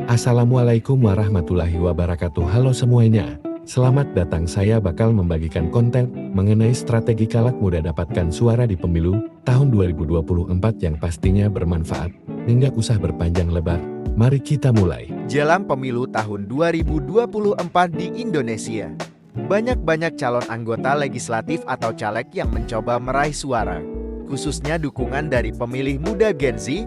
Assalamualaikum warahmatullahi wabarakatuh. Halo semuanya. Selamat datang, saya bakal membagikan konten mengenai strategi caleg muda dapatkan suara di pemilu tahun 2024 yang pastinya bermanfaat. Nggak usah berpanjang lebar, mari kita mulai. Jelang pemilu tahun 2024 di Indonesia, banyak calon anggota legislatif atau caleg yang mencoba meraih suara, khususnya dukungan dari pemilih muda Gen Z.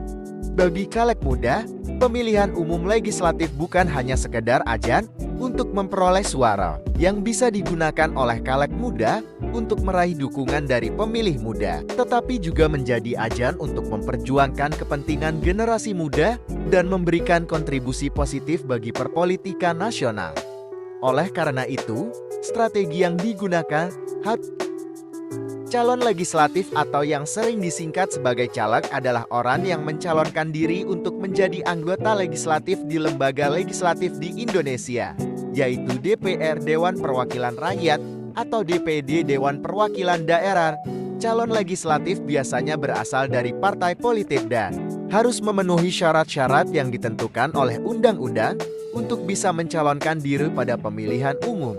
Bagi caleg muda, pemilihan umum legislatif bukan hanya sekedar ajang untuk memperoleh suara yang bisa digunakan oleh caleg muda untuk meraih dukungan dari pemilih muda, tetapi juga menjadi ajang untuk memperjuangkan kepentingan generasi muda dan memberikan kontribusi positif bagi perpolitikan nasional. Oleh karena itu, strategi yang digunakan calon legislatif atau yang sering disingkat sebagai caleg adalah orang yang mencalonkan diri untuk menjadi anggota legislatif di lembaga legislatif di Indonesia, yaitu DPR Dewan Perwakilan Rakyat atau DPD Dewan Perwakilan Daerah. Calon legislatif biasanya berasal dari partai politik dan harus memenuhi syarat-syarat yang ditentukan oleh undang-undang untuk bisa mencalonkan diri pada pemilihan umum.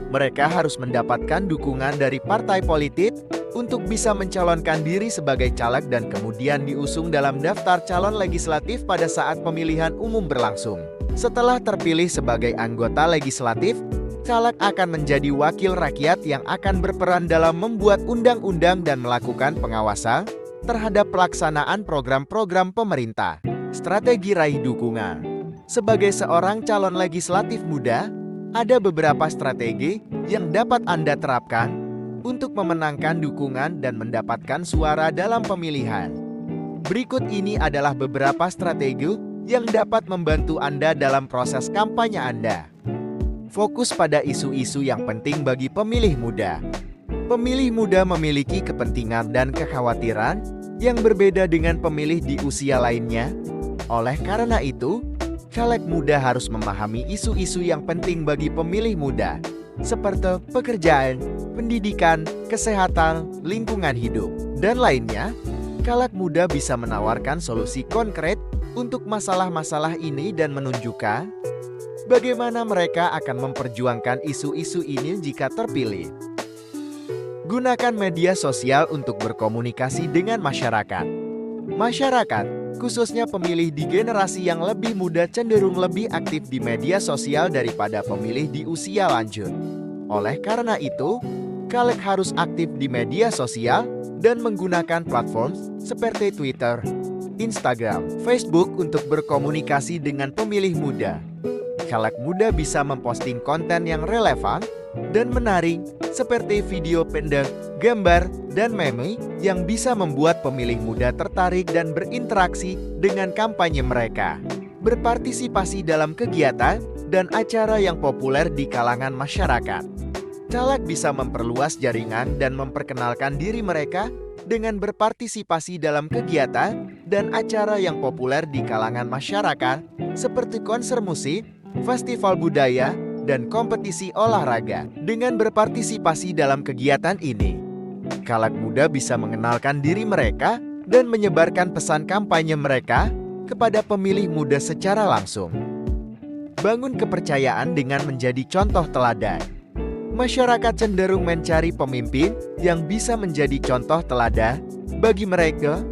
Mereka harus mendapatkan dukungan dari partai politik untuk bisa mencalonkan diri sebagai caleg dan kemudian diusung dalam daftar calon legislatif pada saat pemilihan umum berlangsung. Setelah terpilih sebagai anggota legislatif, caleg akan menjadi wakil rakyat yang akan berperan dalam membuat undang-undang dan melakukan pengawasan terhadap pelaksanaan program-program pemerintah. Strategi raih dukungan. Sebagai seorang calon legislatif muda, ada beberapa strategi yang dapat Anda terapkan untuk memenangkan dukungan dan mendapatkan suara dalam pemilihan. Berikut ini adalah beberapa strategi yang dapat membantu Anda dalam proses kampanye Anda. Fokus pada isu-isu yang penting bagi pemilih muda. Pemilih muda memiliki kepentingan dan kekhawatiran yang berbeda dengan pemilih di usia lainnya. Oleh karena itu, caleg muda harus memahami isu-isu yang penting bagi pemilih muda, seperti pekerjaan, pendidikan, kesehatan, lingkungan hidup, dan lainnya. Caleg muda bisa menawarkan solusi konkret untuk masalah-masalah ini dan menunjukkan bagaimana mereka akan memperjuangkan isu-isu ini jika terpilih. Gunakan media sosial untuk berkomunikasi dengan masyarakat. Masyarakat, khususnya pemilih di generasi yang lebih muda, cenderung lebih aktif di media sosial daripada pemilih di usia lanjut. Oleh karena itu, caleg harus aktif di media sosial dan menggunakan platform seperti Twitter, Instagram, Facebook untuk berkomunikasi dengan pemilih muda. Caleg muda bisa memposting konten yang relevan dan menarik seperti video pendek, gambar, dan meme yang bisa membuat pemilih muda tertarik dan berinteraksi dengan kampanye mereka. Berpartisipasi dalam kegiatan dan acara yang populer di kalangan masyarakat. Caleg bisa memperluas jaringan dan memperkenalkan diri mereka dengan berpartisipasi dalam kegiatan dan acara yang populer di kalangan masyarakat seperti konser musik, festival budaya, dan kompetisi olahraga. Dengan berpartisipasi dalam kegiatan ini, caleg muda bisa mengenalkan diri mereka dan menyebarkan pesan kampanye mereka kepada pemilih muda secara langsung. Bangun kepercayaan dengan menjadi contoh teladan. Masyarakat cenderung mencari pemimpin yang bisa menjadi contoh teladan bagi mereka.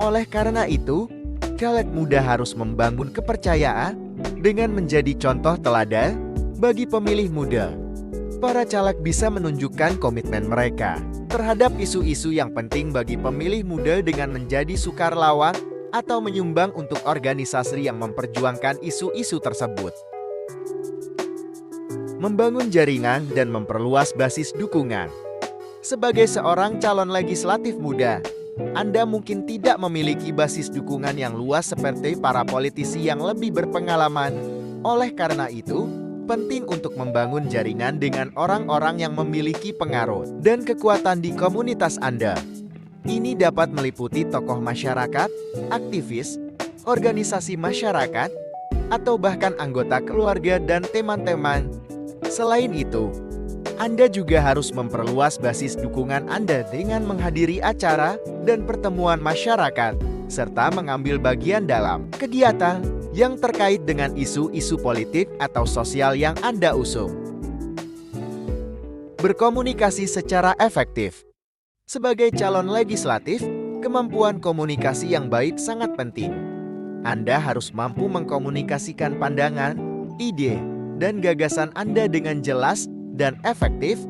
Oleh karena itu, caleg muda harus membangun kepercayaan dengan menjadi contoh teladan bagi pemilih muda. Para caleg bisa menunjukkan komitmen mereka terhadap isu-isu yang penting bagi pemilih muda dengan menjadi sukarelawan atau menyumbang untuk organisasi yang memperjuangkan isu-isu tersebut. Membangun jaringan dan memperluas basis dukungan. Sebagai seorang calon legislatif muda, Anda mungkin tidak memiliki basis dukungan yang luas seperti para politisi yang lebih berpengalaman. Oleh karena itu, penting untuk membangun jaringan dengan orang-orang yang memiliki pengaruh dan kekuatan di komunitas Anda. Ini dapat meliputi tokoh masyarakat, aktivis, organisasi masyarakat, atau bahkan anggota keluarga dan teman-teman. Selain itu, Anda juga harus memperluas basis dukungan Anda dengan menghadiri acara dan pertemuan masyarakat, serta mengambil bagian dalam kegiatan yang terkait dengan isu-isu politik atau sosial yang Anda usung. Berkomunikasi secara efektif. Sebagai calon legislatif, kemampuan komunikasi yang baik sangat penting. Anda harus mampu mengkomunikasikan pandangan, ide, dan gagasan Anda dengan jelas dan efektif.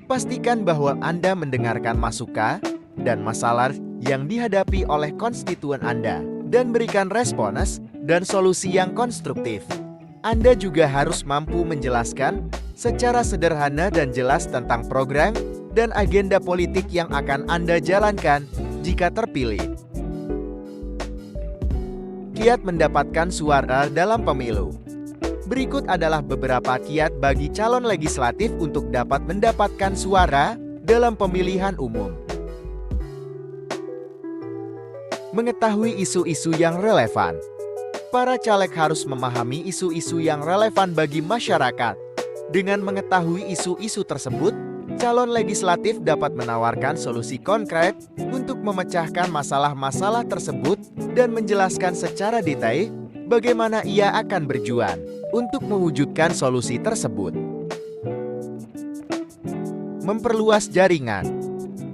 Pastikan bahwa Anda mendengarkan masukan dan masalah yang dihadapi oleh konstituen Anda dan berikan respons dan solusi yang konstruktif. Anda juga harus mampu menjelaskan secara sederhana dan jelas tentang program dan agenda politik yang akan Anda jalankan jika terpilih. Kiat mendapatkan suara dalam pemilu. Berikut adalah beberapa kiat bagi calon legislatif untuk dapat mendapatkan suara dalam pemilihan umum. Mengetahui isu-isu yang relevan. Para caleg harus memahami isu-isu yang relevan bagi masyarakat. Dengan mengetahui isu-isu tersebut, calon legislatif dapat menawarkan solusi konkret untuk memecahkan masalah-masalah tersebut dan menjelaskan secara detail bagaimana ia akan berjuang untuk mewujudkan solusi tersebut. Memperluas jaringan.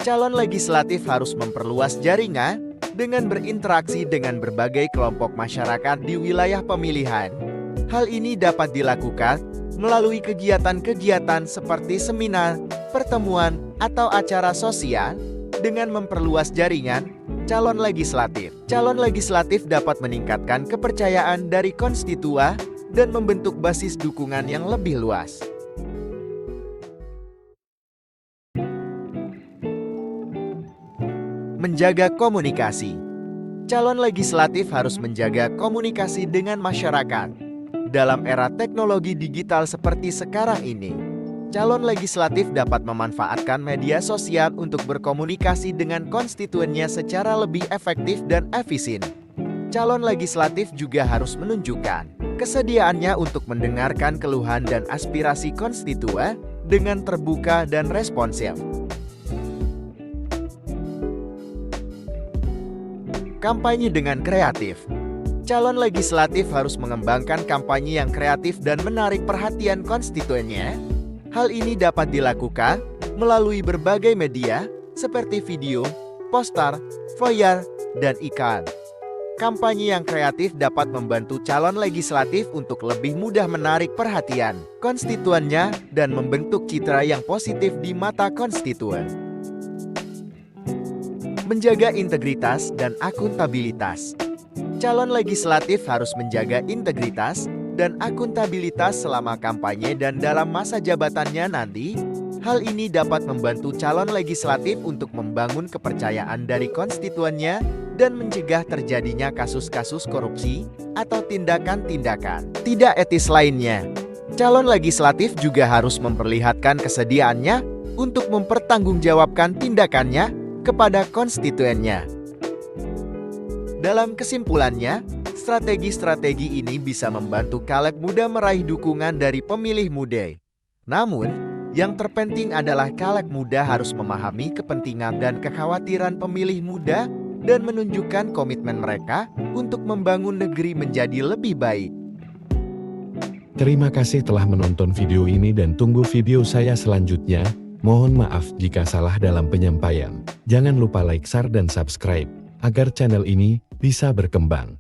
Calon legislatif harus memperluas jaringan dengan berinteraksi dengan berbagai kelompok masyarakat di wilayah pemilihan. Hal ini dapat dilakukan melalui kegiatan-kegiatan seperti seminar, pertemuan, atau acara sosial. Dengan memperluas jaringan calon legislatif dapat meningkatkan kepercayaan dari konstituen dan membentuk basis dukungan yang lebih luas. Menjaga komunikasi. Calon legislatif harus menjaga komunikasi dengan masyarakat. Dalam era teknologi digital seperti sekarang ini, calon legislatif dapat memanfaatkan media sosial untuk berkomunikasi dengan konstituennya secara lebih efektif dan efisien. Calon legislatif juga harus menunjukkan kesediaannya untuk mendengarkan keluhan dan aspirasi konstituen dengan terbuka dan responsif. Kampanye dengan kreatif. Calon legislatif harus mengembangkan kampanye yang kreatif dan menarik perhatian konstituennya. Hal ini dapat dilakukan melalui berbagai media seperti video, poster, flyer, dan iklan. Kampanye yang kreatif dapat membantu calon legislatif untuk lebih mudah menarik perhatian konstituennya dan membentuk citra yang positif di mata konstituen. Menjaga integritas dan akuntabilitas. Calon legislatif harus menjaga integritas dan akuntabilitas selama kampanye dan dalam masa jabatannya nanti. Hal ini dapat membantu calon legislatif untuk membangun kepercayaan dari konstituennya dan mencegah terjadinya kasus-kasus korupsi atau tindakan-tindakan tidak etis lainnya. Calon legislatif juga harus memperlihatkan kesediaannya untuk mempertanggungjawabkan tindakannya kepada konstituennya. Dalam kesimpulannya, strategi-strategi ini bisa membantu caleg muda meraih dukungan dari pemilih muda. Namun, yang terpenting adalah caleg muda harus memahami kepentingan dan kekhawatiran pemilih muda dan menunjukkan komitmen mereka untuk membangun negeri menjadi lebih baik. Terima kasih telah menonton video ini dan tunggu video saya selanjutnya. Mohon maaf jika salah dalam penyampaian. Jangan lupa like, share, dan subscribe, agar channel ini bisa berkembang.